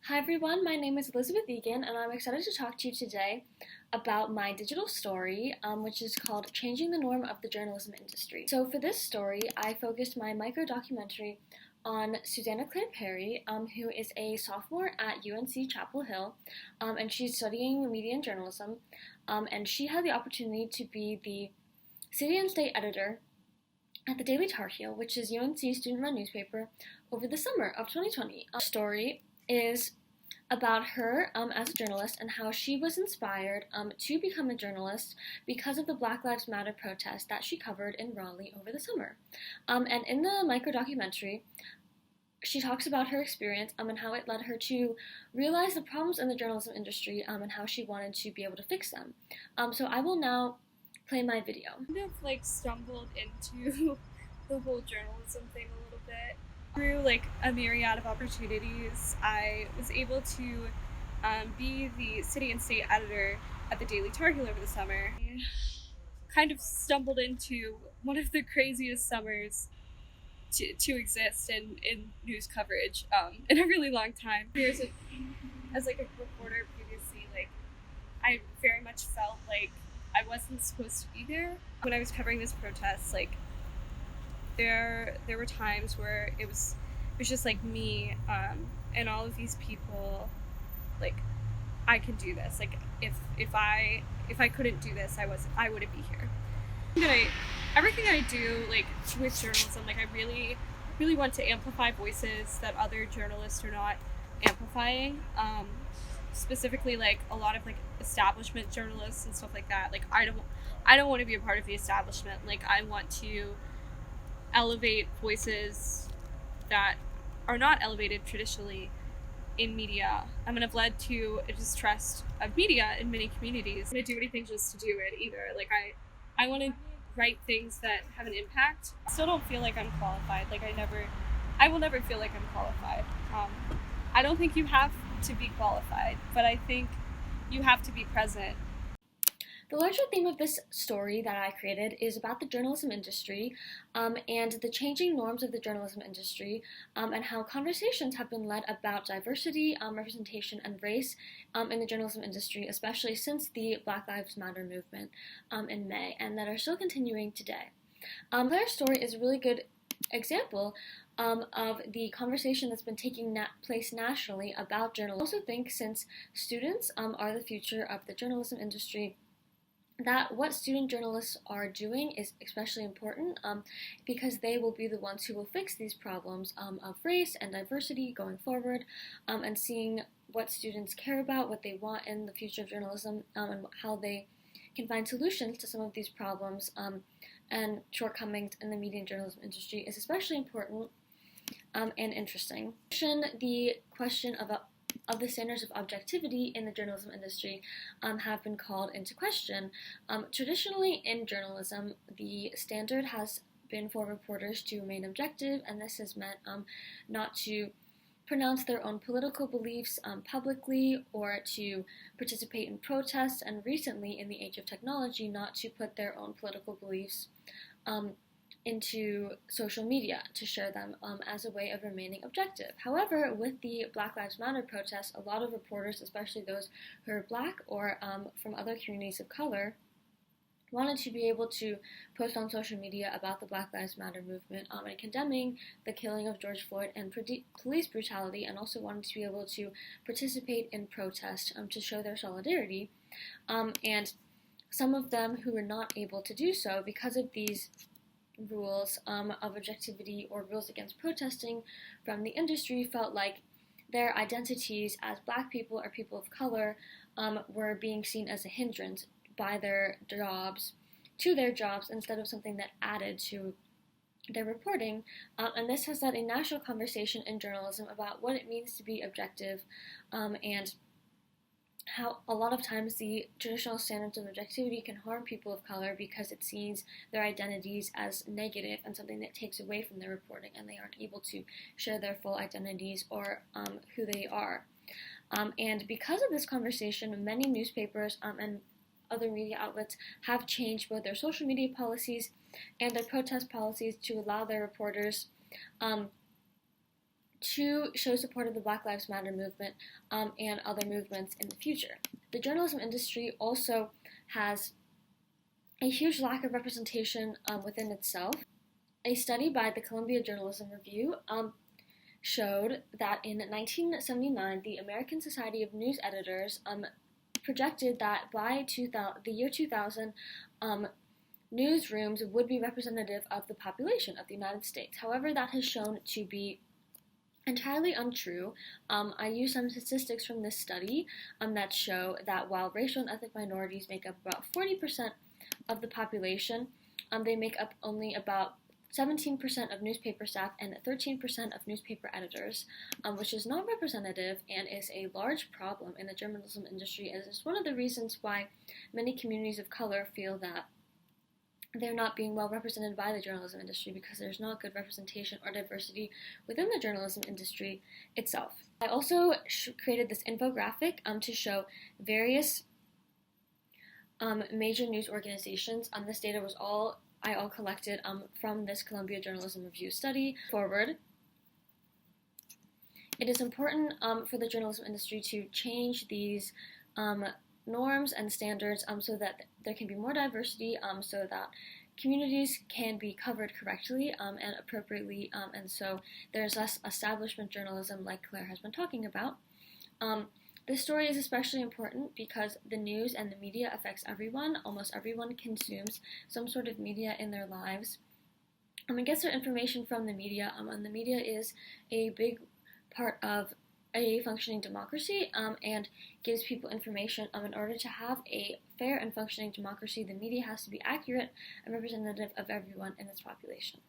Hi everyone, my name is Elizabeth Egan, and I'm excited to talk to you today about my digital story, which is called Changing the Norm of the Journalism Industry. So for this story, I focused my micro-documentary on Susanna Claire Perry, who is a sophomore at UNC Chapel Hill, and she's studying media and journalism, and she had the opportunity to be the city and state editor at the Daily Tar Heel, which is UNC's student-run newspaper, over the summer of 2020. The story is about her as a journalist and how she was inspired to become a journalist because of the Black Lives Matter protest that she covered in Raleigh over the summer. And in the micro documentary, she talks about her experience and how it led her to realize the problems in the journalism industry and how she wanted to be able to fix them. So I will now play my video. Kind of stumbled into the whole journalism thing a little bit through a myriad of opportunities. I was able to be the city and state editor at the Daily Tar Heel over the summer. I kind of stumbled into one of the craziest summers to exist in news coverage in a really long time. As a reporter previously, I very much felt like I wasn't supposed to be there when I was covering this protest. There were times where it was just me and all of these people. I can do this. If I couldn't do this, I wouldn't be here. Everything that I do with journalism, I really want to amplify voices that other journalists are not amplifying. Specifically a lot of establishment journalists and stuff like that. I don't want to be a part of the establishment. I want to elevate voices that are not elevated traditionally in media. I've led to a distrust of media in many communities. I don't do anything just to do it either. I want to write things that have an impact. I still don't feel like I'm qualified. I will never feel like I'm qualified. I don't think you have to be qualified, but I think you have to be present. The larger theme of this story that I created is about the journalism industry and the changing norms of the journalism industry and how conversations have been led about diversity, representation, and race in the journalism industry, especially since the Black Lives Matter movement in May, and that are still continuing today. Claire's story is a really good example of the conversation that's been taking place nationally about journalism. I also think since students are the future of the journalism industry, that what student journalists are doing is especially important because they will be the ones who will fix these problems of race and diversity going forward, and seeing what students care about, what they want in the future of journalism, and how they can find solutions to some of these problems and shortcomings in the media and journalism industry is especially important and interesting. The question of the standards of objectivity in the journalism industry have been called into question. Traditionally in journalism, the standard has been for reporters to remain objective, and this has meant not to pronounce their own political beliefs publicly or to participate in protests, and recently in the age of technology, not to put their own political beliefs into social media to share them as a way of remaining objective. However, with the Black Lives Matter protests, a lot of reporters, especially those who are Black or from other communities of color, wanted to be able to post on social media about the Black Lives Matter movement and condemning the killing of George Floyd and police brutality, and also wanted to be able to participate in protest to show their solidarity. And some of them who were not able to do so because of these rules of objectivity or rules against protesting from the industry felt like their identities as Black people or people of color were being seen as a hindrance by their jobs, instead of something that added to their reporting. And this has led a national conversation in journalism about what it means to be objective and how a lot of times the traditional standards of objectivity can harm people of color because it sees their identities as negative and something that takes away from their reporting, and they aren't able to share their full identities or who they are. And because of this conversation, many newspapers and other media outlets have changed both their social media policies and their protest policies to allow their reporters to show support of the Black Lives Matter movement and other movements in the future. The journalism industry also has a huge lack of representation within itself. A study by the Columbia Journalism Review showed that in 1979, the American Society of News Editors projected that by the year 2000, newsrooms would be representative of the population of the United States. However, that has shown to be entirely untrue. I use some statistics from this study that show that while racial and ethnic minorities make up about 40% of the population, they make up only about 17% of newspaper staff and 13% of newspaper editors, which is not representative and is a large problem in the journalism industry, and is one of the reasons why many communities of color feel that they're not being well represented by the journalism industry because there's not good representation or diversity within the journalism industry itself. I also created this infographic to show various major news organizations. This data was all collected from this Columbia Journalism Review study. Forward, it is important for the journalism industry to change these norms and standards so that there can be more diversity, so that communities can be covered correctly and appropriately, and so there's less establishment journalism like Claire has been talking about. This story is especially important because the news and the media affects everyone. Almost everyone consumes some sort of media in their lives and gets their information from the media, and the media is a big part of a functioning democracy and gives people information. In order to have a fair and functioning democracy, the media has to be accurate and representative of everyone in its population.